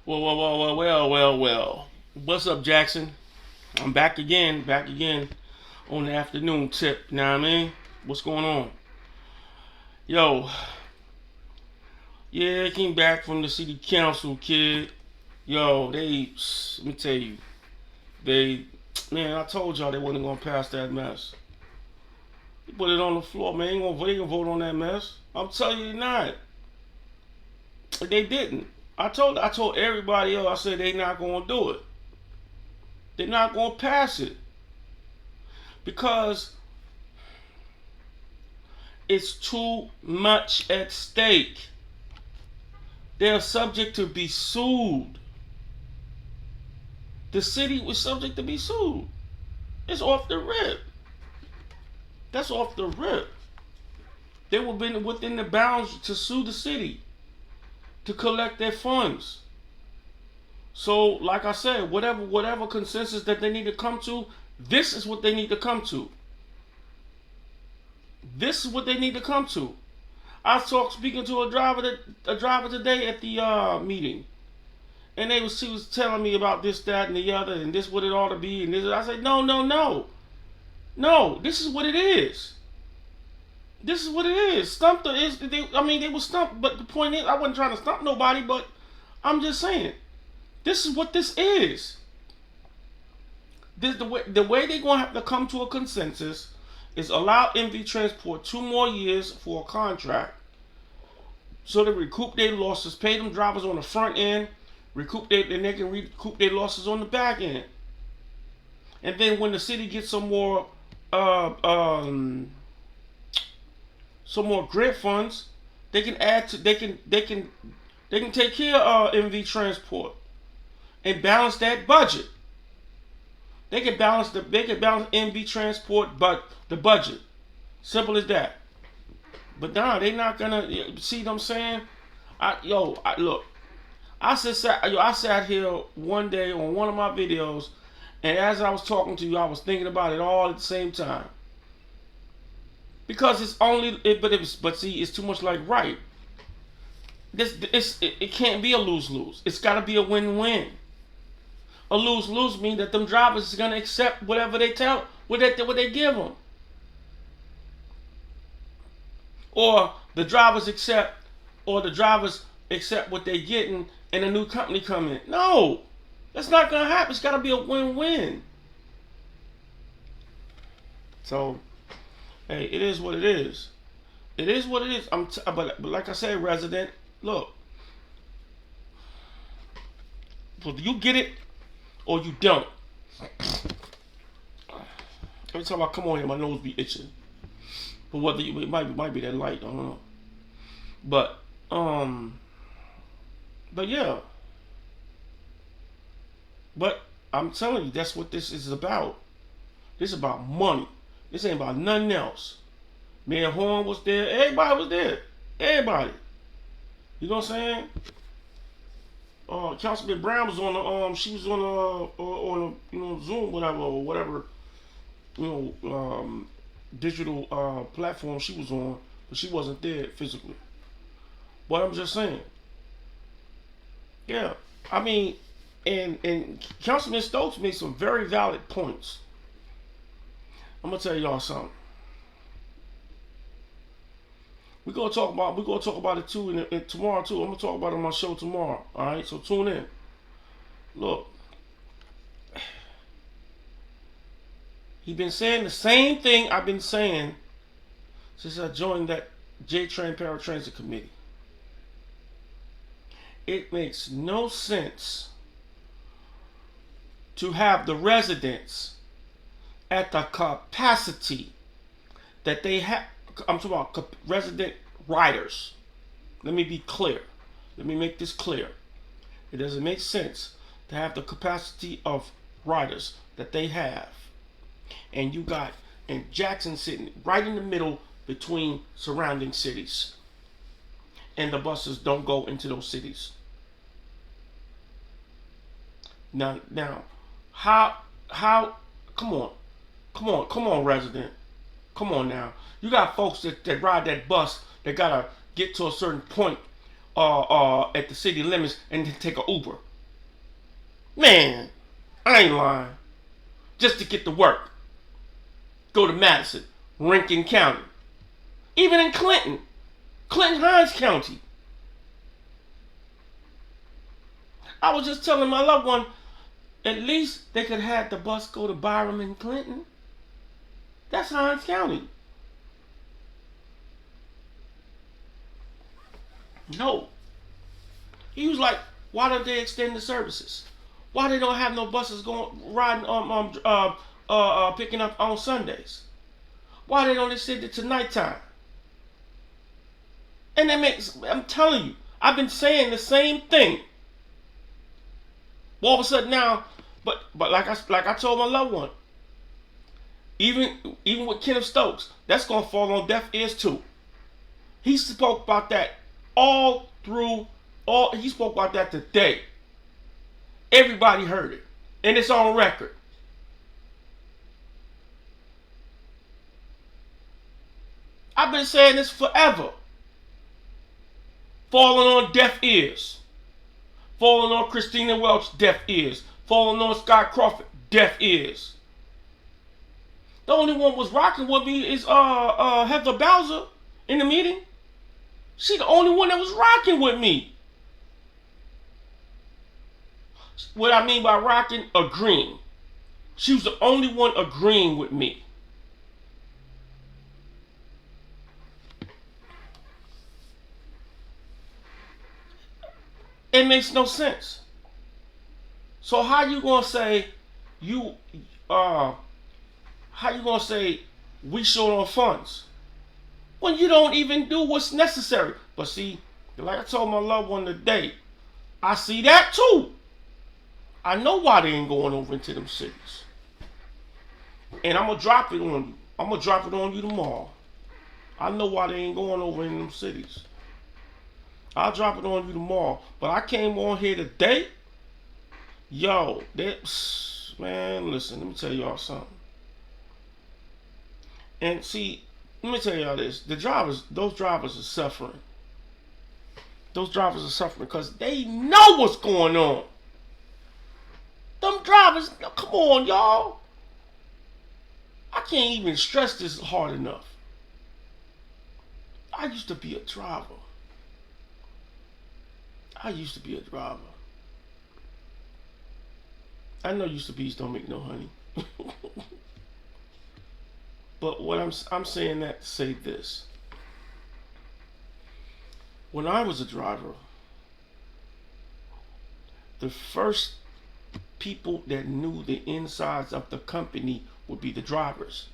Well. What's up, Jackson? I'm back again on the afternoon tip. You know what I mean? What's going on? Yo, yeah, I came back from the city council, kid. Yo, let me tell you, they, man, I told y'all they wasn't gonna pass that mess. They put it on the floor, man. They gonna vote on that mess. I'm telling you, not. They didn't. I told everybody else. I said they not gonna do it. They're not gonna pass it because it's too much at stake. They're subject to be sued. The city was subject to be sued. It's off the rip. That's off the rip. They were been within the bounds to sue the city to collect their funds. So, like I said, whatever consensus that they need to come to, this is what they need to come to. This is what they need to come to. I was speaking to a driver today at the meeting, and she was telling me about this, that, and the other, and this what it ought to be, and this. I said, no. This is what it is. This is what it is. They were stumped, but the point is, I wasn't trying to stump nobody, but I'm just saying, this is what this is. The way they're gonna have to come to a consensus is allow MV Transport 2 more years for a contract, so they recoup their losses, pay them drivers on the front end, and they can recoup their losses on the back end. And then when the city gets some more grant funds, they can take care of MV Transport and balance that budget. They can balance MV Transport, but the budget. Simple as that. But nah, they not gonna see what I'm saying. Look. I sat here one day on one of my videos, and as I was talking to you, I was thinking about it all at the same time. Because it's too much like right. It can't be a lose-lose. It's got to be a win-win. A lose-lose means that them drivers is gonna accept whatever they what they give them, or the drivers accept what they getting, and a new company come in. No, that's not gonna happen. It's got to be a win-win. So, hey, it is what it is. It is what it is. But like I said, resident, look, you get it or you don't. Every time I come on here, my nose be itching. But it might be that light. I don't know. But yeah. But I'm telling you, that's what this is about. This is about money. This ain't about nothing else. Mayor Horn was there. Everybody was there. Everybody. You know what I'm saying? Councilman Brown was on the she was on a Zoom whatever digital platform she was on, but she wasn't there physically. But I'm just saying, yeah. I mean, and Councilman Stokes made some very valid points. I'm gonna tell y'all something. We're gonna talk about it too and tomorrow too. I'm gonna talk about it on my show tomorrow. Alright, so tune in. Look. He's been saying the same thing I've been saying since I joined that J-Train Paratransit Committee. It makes no sense to have the residents at the capacity that they have. I'm talking about resident riders. Let me be clear. Let me make this clear. It doesn't make sense to have the capacity of riders that they have. And Jackson sitting right in the middle between surrounding cities. And the buses don't go into those cities. Now, how, come on, resident. Come on now. You got folks that ride that bus that gotta get to a certain point at the city limits and then take an Uber. Man, I ain't lying. Just to get to work. Go to Madison, Rankin County. Even in Clinton Hinds County. I was just telling my loved one, at least they could have the bus go to Byram and Clinton. That's Hinds County. No. He was like, why don't they extend the services? Why they don't have no buses going riding picking up on Sundays? Why they don't extend it to nighttime? And that makes, I'm telling you, I've been saying the same thing. All of a sudden now, but like I told my loved one, even with Kenneth Stokes, that's gonna fall on deaf ears too. He spoke about that he spoke about that today. Everybody heard it. And it's on record. I've been saying this forever. Falling on deaf ears. Falling on Christina Welch, deaf ears. Falling on Scott Crawford, deaf ears. The only one was rocking with me is Heather Bowser in the meeting. She the only one that was rocking with me. What I mean by rocking, agreeing. She was the only one agreeing with me. It makes no sense. So how you gonna say we short on funds when you don't even do what's necessary? But see, like I told my loved one today, I see that too. I know why they ain't going over into them cities. And I'm gonna drop it on you. I'm gonna drop it on you tomorrow. I know why they ain't going over in them cities. I'll drop it on you tomorrow. But I came on here today. Yo, man, listen, let me tell y'all something. And see, let me tell y'all this. Those drivers are suffering. Those drivers are suffering because they know what's going on. Them drivers, come on, y'all. I can't even stress this hard enough. I used to be a driver. I know used to be's don't make no honey. But what I'm saying that to say this. When I was a driver, the first people that knew the insides of the company would be the drivers.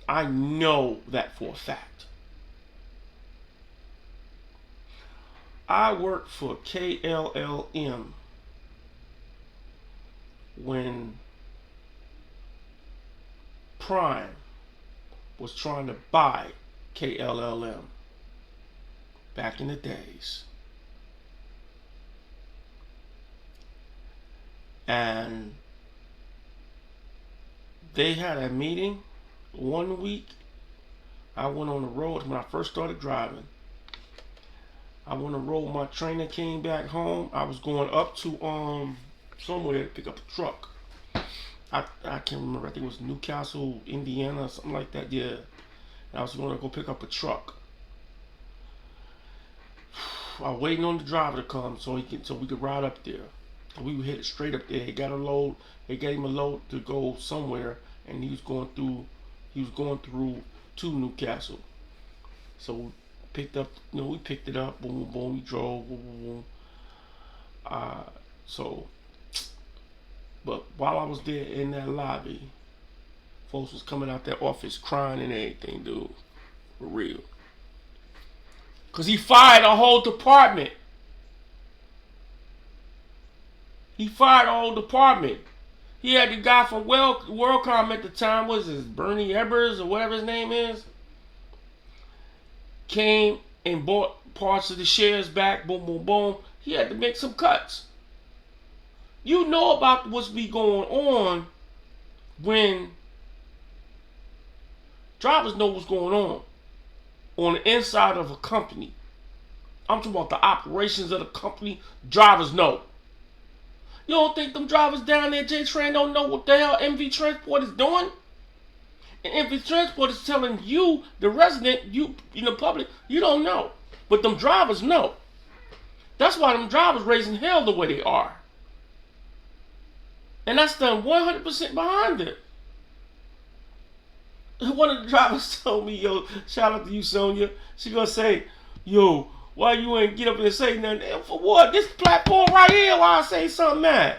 I know that for a fact. I worked for KLLM when Prime was trying to buy KLLM back in the days. And they had a meeting 1 week. I went on the road when I first started driving. I went on the road. My trainer came back home. I was going up to somewhere to pick up a truck. I can't remember. I think it was Newcastle, Indiana, something like that. Yeah. And I was going to go pick up a truck. I was waiting on the driver to come so we could ride up there. We were headed straight up there. He got him a load to go somewhere, and he was going through to Newcastle. So we picked it up, boom, boom, we drove, boom, boom. But while I was there in that lobby, folks was coming out that office crying and everything, dude. For real. Because he fired a whole department. He had the guy from WorldCom at the time, was his Bernie Ebbers or whatever his name is, came and bought parts of the shares back, boom, boom, boom. He had to make some cuts. You know about what's be going on when drivers know what's going on the inside of a company. I'm talking about the operations of the company. Drivers know. You don't think them drivers down there, J-Train, don't know what the hell MV Transport is doing? And MV Transport is telling you, the resident, you in the public, you don't know. But them drivers know. That's why them drivers raising hell the way they are. And that's done 100% behind it. One of the drivers told me, yo, shout out to you, Sonia. She gonna say, yo, why you ain't get up and say nothing? For what? This platform right here, why I say something mad?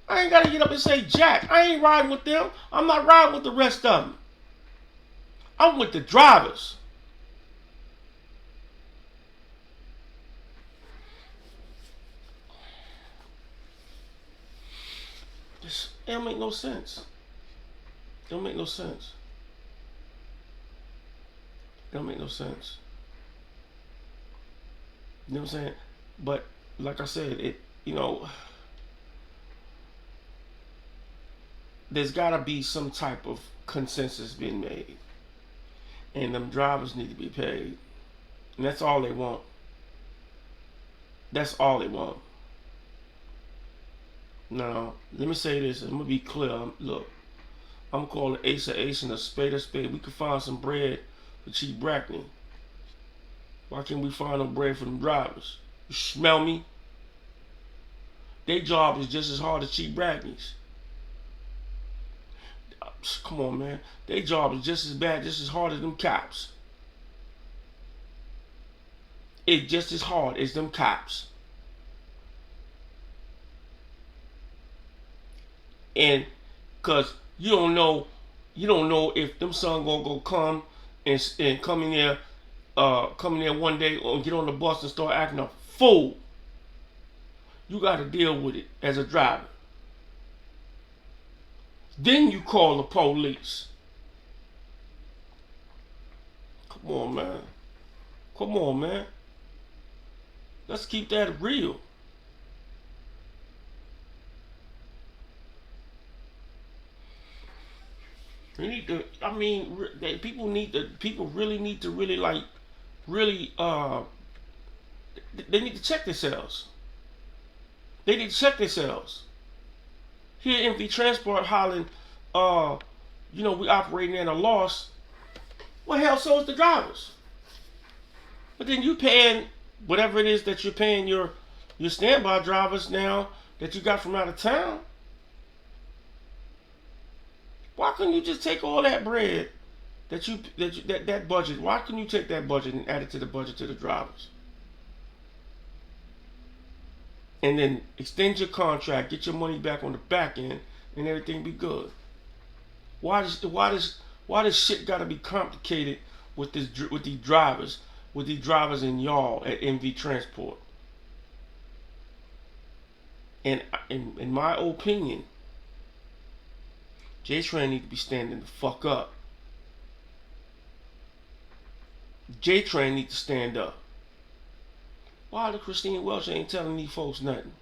I ain't gotta get up and say jack. I ain't riding with them. I'm not riding with the rest of them. I'm with the drivers. It don't make no sense. It don't make no sense. It don't make no sense. You know what I'm saying? But like I said, there's gotta be some type of consensus being made. And them drivers need to be paid. And that's all they want. That's all they want. Now, let me say this. I'm going to be clear. Look, I'm going to call an ace a ace and a spade a spade. We can find some bread for Chief Brackney. Why can't we find no bread for them drivers? You smell me? Their job is just as hard as Chief Brackney's. Come on, man. Their job is just as bad, just as hard as them cops. It's just as hard as them cops. And cause you don't know if them son gonna go come and come in there one day and get on the bus and start acting a fool. You gotta deal with it as a driver. Then you call the police. Come on, man. Come on, man. Let's keep that real. We need to. I mean, people really need to they need to check themselves. They need to check themselves. Here, MV Transport hollering, we operating at a loss. Well, hell, so is the drivers. But then you paying whatever it is that you're paying your standby drivers now that you got from out of town. Why couldn't you just take all that bread that budget? Why couldn't you take that budget and add it to the budget to the drivers? And then extend your contract, get your money back on the back end, and everything be good. Why does shit gotta be complicated with these drivers and y'all at MV Transport? And in my opinion, J-Train need to be standing the fuck up. J-Train need to stand up. Why the Christine Welch ain't telling these folks nothing?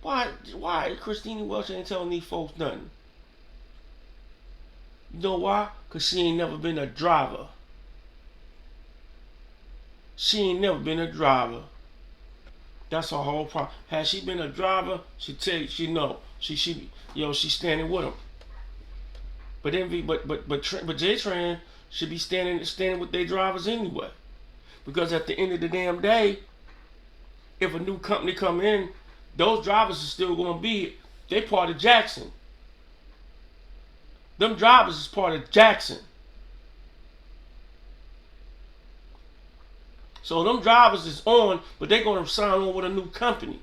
Why Christine Welch ain't telling these folks nothing? You know why? Because she ain't never been a driver. She ain't never been a driver. That's her whole problem. Had she been a driver, she'd know. She's standing with them. But J-Train should be standing with their drivers anyway. Because at the end of the damn day, if a new company come in, those drivers are still gonna they part of Jackson. Them drivers is part of Jackson. So them drivers is on, but they're gonna sign on with a new company.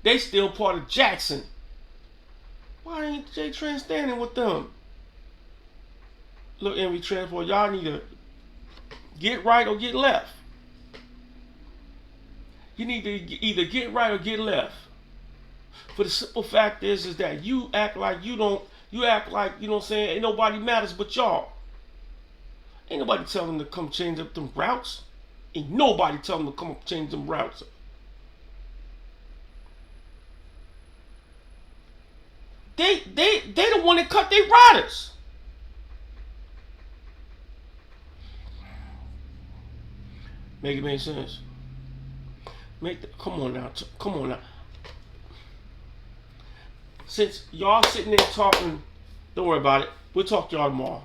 They still part of Jackson. Why ain't J-Train standing with them? Look, MV Transport, y'all need to get right or get left. You need to either get right or get left. For the simple fact is that you act like you know what I'm saying, ain't nobody matters but y'all. Ain't nobody telling them to come change up them routes. Ain't nobody telling them to come up change them routes. They the one that cut their riders. Make it make sense. Come on now. Come on now. Since y'all sitting there talking, don't worry about it. We'll talk to y'all tomorrow.